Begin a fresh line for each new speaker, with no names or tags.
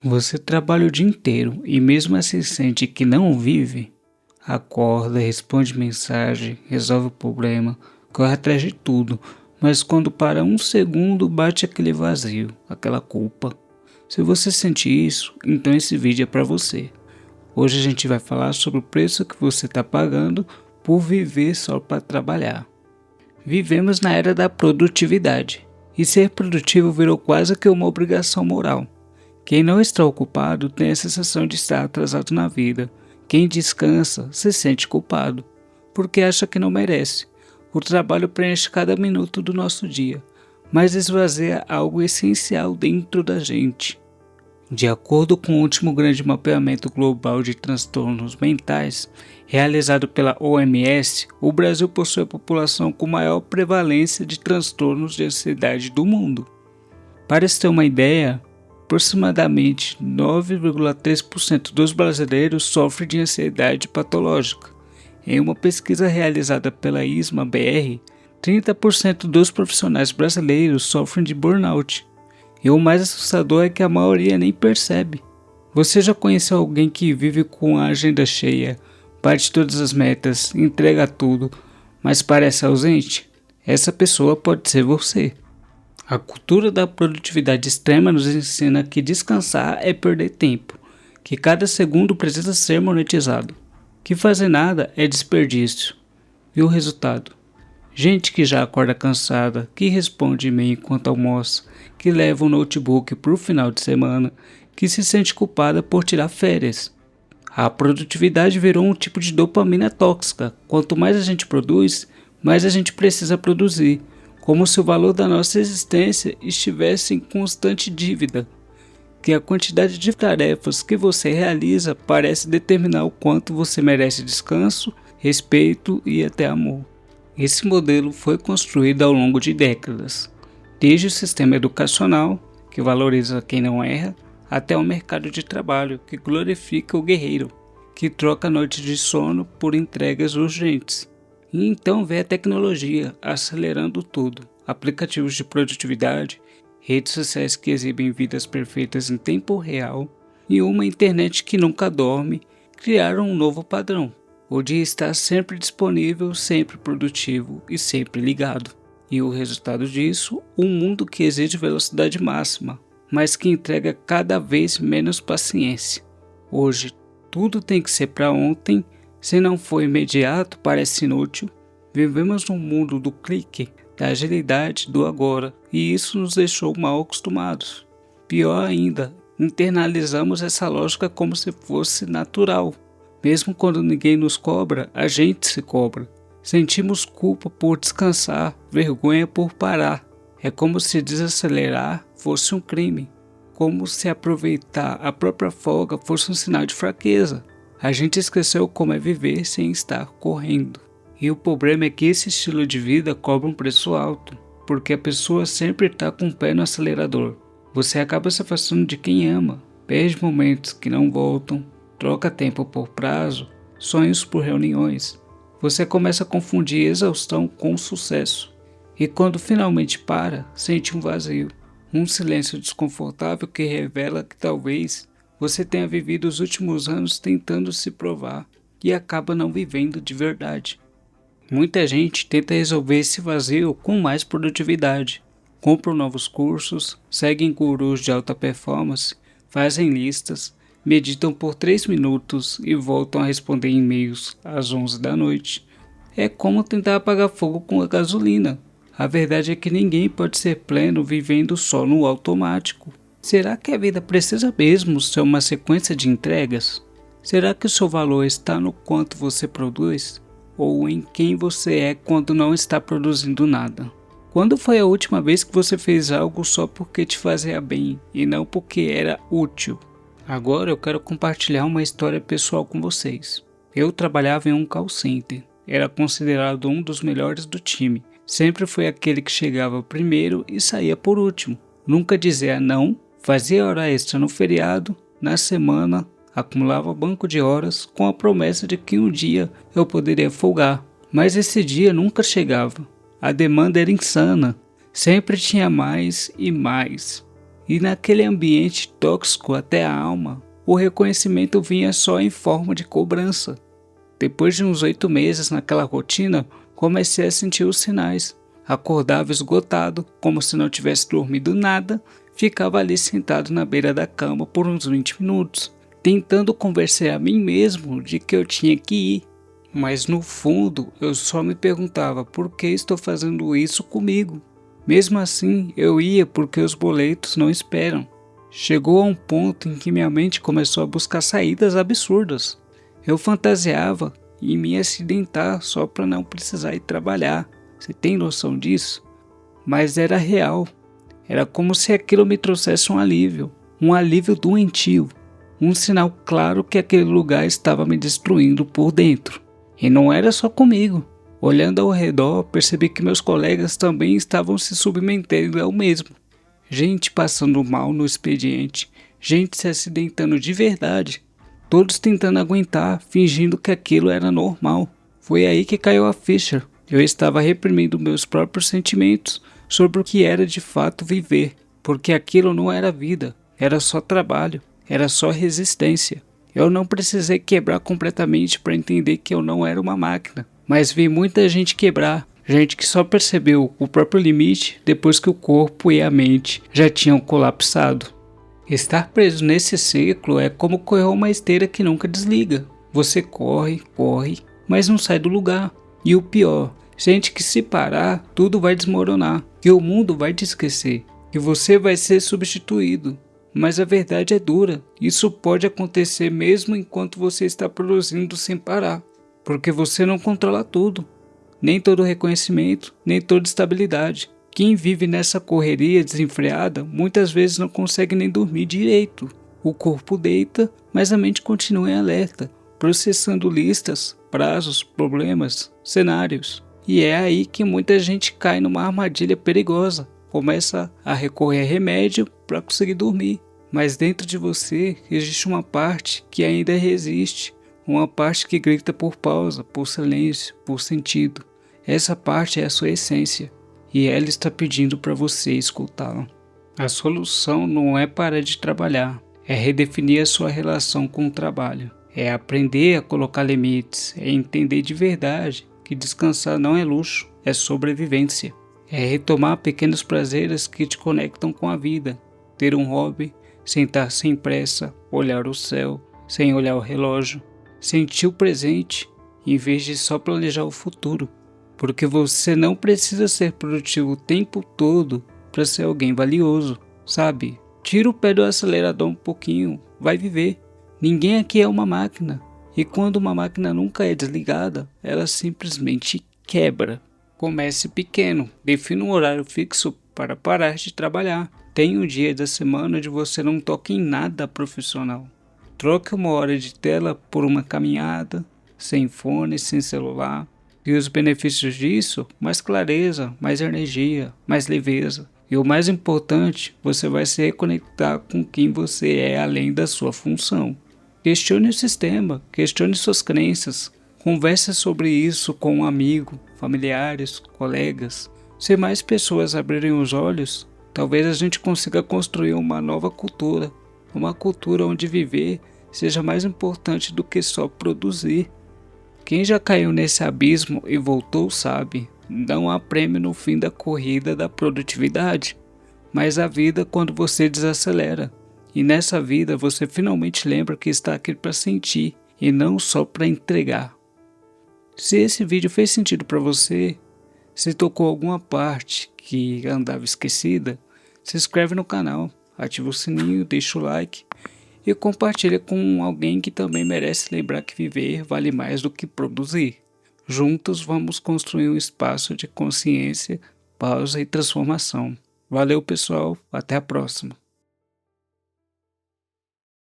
Você trabalha o dia inteiro e mesmo assim sente que não vive? Acorda, responde mensagem, resolve o problema, corre atrás de tudo, mas quando para um segundo bate aquele vazio, aquela culpa. Se você sente isso, então esse vídeo é para você. Hoje a gente vai falar sobre o preço que você está pagando por viver só para trabalhar. Vivemos na era da produtividade e ser produtivo virou quase que uma obrigação moral. Quem não está ocupado tem a sensação de estar atrasado na vida. Quem descansa se sente culpado, porque acha que não merece. O trabalho preenche cada minuto do nosso dia, mas esvazia algo essencial dentro da gente. De acordo com o último grande mapeamento global de transtornos mentais, realizado pela OMS, o Brasil possui a população com maior prevalência de transtornos de ansiedade do mundo. Para se ter uma ideia, aproximadamente 9,3% dos brasileiros sofrem de ansiedade patológica. Em uma pesquisa realizada pela ISMA-BR, 30% dos profissionais brasileiros sofrem de burnout. E o mais assustador é que a maioria nem percebe. Você já conheceu alguém que vive com a agenda cheia, bate todas as metas, entrega tudo, mas parece ausente? Essa pessoa pode ser você. A cultura da produtividade extrema nos ensina que descansar é perder tempo, que cada segundo precisa ser monetizado, que fazer nada é desperdício. E o resultado? Gente que já acorda cansada, que responde e-mail enquanto almoça, que leva o notebook para o final de semana, que se sente culpada por tirar férias. A produtividade virou um tipo de dopamina tóxica. Quanto mais a gente produz, mais a gente precisa produzir, como se o valor da nossa existência estivesse em constante dívida, que a quantidade de tarefas que você realiza parece determinar o quanto você merece descanso, respeito e até amor. Esse modelo foi construído ao longo de décadas, desde o sistema educacional, que valoriza quem não erra, até o mercado de trabalho, que glorifica o guerreiro, que troca noites de sono por entregas urgentes. E então vem a tecnologia acelerando tudo, aplicativos de produtividade, redes sociais que exibem vidas perfeitas em tempo real e uma internet que nunca dorme criaram um novo padrão, o de estar sempre disponível, sempre produtivo e sempre ligado. E o resultado disso, um mundo que exige velocidade máxima, mas que entrega cada vez menos paciência. Hoje, tudo tem que ser para ontem. Se não for imediato, parece inútil. Vivemos num mundo do clique, da agilidade, do agora, e isso nos deixou mal acostumados. Pior ainda, internalizamos essa lógica como se fosse natural. Mesmo quando ninguém nos cobra, a gente se cobra. Sentimos culpa por descansar, vergonha por parar. É como se desacelerar fosse um crime, como se aproveitar a própria folga fosse um sinal de fraqueza. A gente esqueceu como é viver sem estar correndo. E o problema é que esse estilo de vida cobra um preço alto, porque a pessoa sempre está com o pé no acelerador. Você acaba se afastando de quem ama, perde momentos que não voltam, troca tempo por prazo, sonhos por reuniões. Você começa a confundir exaustão com sucesso. E quando finalmente para, sente um vazio, um silêncio desconfortável que revela que talvez você tenha vivido os últimos anos tentando se provar e acaba não vivendo de verdade. Muita gente tenta resolver esse vazio com mais produtividade. Compram novos cursos, seguem gurus de alta performance, fazem listas, meditam por 3 minutos e voltam a responder e-mails às 11 da noite. É como tentar apagar fogo com a gasolina. A verdade é que ninguém pode ser pleno vivendo só no automático. Será que a vida precisa mesmo ser uma sequência de entregas? Será que o seu valor está no quanto você produz? Ou em quem você é quando não está produzindo nada? Quando foi a última vez que você fez algo só porque te fazia bem e não porque era útil? Agora eu quero compartilhar uma história pessoal com vocês. Eu trabalhava em um call center, era considerado um dos melhores do time. Sempre fui aquele que chegava primeiro e saía por último. Nunca dizia não, fazia hora extra no feriado, na semana, acumulava banco de horas com a promessa de que um dia eu poderia folgar. Mas esse dia nunca chegava. A demanda era insana. Sempre tinha mais e mais. E naquele ambiente tóxico até a alma, o reconhecimento vinha só em forma de cobrança. Depois de uns 8 meses naquela rotina, comecei a sentir os sinais. Acordava esgotado, como se não tivesse dormido nada, ficava ali sentado na beira da cama por uns 20 minutos, tentando convencer a mim mesmo de que eu tinha que ir. Mas no fundo, eu só me perguntava por que estou fazendo isso comigo. Mesmo assim, eu ia porque os boletos não esperam. Chegou a um ponto em que minha mente começou a buscar saídas absurdas. Eu fantasiava em me acidentar só para não precisar ir trabalhar. Você tem noção disso? Mas era real. Era como se aquilo me trouxesse um alívio doentio, um sinal claro que aquele lugar estava me destruindo por dentro. E não era só comigo. Olhando ao redor, percebi que meus colegas também estavam se submetendo ao mesmo. Gente passando mal no expediente, gente se acidentando de verdade, todos tentando aguentar, fingindo que aquilo era normal. Foi aí que caiu a ficha. Eu estava reprimindo meus próprios sentimentos sobre o que era de fato viver, porque aquilo não era vida, era só trabalho, era só resistência. Eu não precisei quebrar completamente para entender que eu não era uma máquina, mas vi muita gente quebrar, gente que só percebeu o próprio limite depois que o corpo e a mente já tinham colapsado. Estar preso nesse ciclo é como correr uma esteira que nunca desliga. Você corre, mas não sai do lugar. E o pior, sente que se parar, tudo vai desmoronar, que o mundo vai te esquecer, que você vai ser substituído. Mas a verdade é dura, isso pode acontecer mesmo enquanto você está produzindo sem parar, porque você não controla tudo, nem todo reconhecimento, nem toda estabilidade. Quem vive nessa correria desenfreada muitas vezes não consegue nem dormir direito. O corpo deita, mas a mente continua em alerta, processando listas, prazos, problemas, cenários. E é aí que muita gente cai numa armadilha perigosa. Começa a recorrer a remédio para conseguir dormir. Mas dentro de você existe uma parte que ainda resiste. Uma parte que grita por pausa, por silêncio, por sentido. Essa parte é a sua essência. E ela está pedindo para você escutá-la. A solução não é parar de trabalhar. É redefinir a sua relação com o trabalho. É aprender a colocar limites. É entender de verdade que descansar não é luxo, é sobrevivência. É retomar pequenos prazeres que te conectam com a vida. Ter um hobby, sentar sem pressa, olhar o céu, sem olhar o relógio. Sentir o presente, em vez de só planejar o futuro. Porque você não precisa ser produtivo o tempo todo para ser alguém valioso, sabe? Tira o pé do acelerador um pouquinho, vai viver. Ninguém aqui é uma máquina. E quando uma máquina nunca é desligada, ela simplesmente quebra. Comece pequeno, defina um horário fixo para parar de trabalhar. Tenha um dia da semana onde você não toque em nada profissional. Troque uma hora de tela por uma caminhada, sem fone, sem celular. E os benefícios disso? Mais clareza, mais energia, mais leveza. E o mais importante, você vai se reconectar com quem você é além da sua função. Questione o sistema, questione suas crenças, converse sobre isso com um amigo, familiares, colegas. Se mais pessoas abrirem os olhos, talvez a gente consiga construir uma nova cultura, uma cultura onde viver seja mais importante do que só produzir. Quem já caiu nesse abismo e voltou sabe, não há prêmio no fim da corrida da produtividade, mas a vida quando você desacelera. E nessa vida você finalmente lembra que está aqui para sentir e não só para entregar. Se esse vídeo fez sentido para você, se tocou alguma parte que andava esquecida, se inscreve no canal, ativa o sininho, deixa o like e compartilha com alguém que também merece lembrar que viver vale mais do que produzir. Juntos vamos construir um espaço de consciência, pausa e transformação. Valeu pessoal, até a próxima.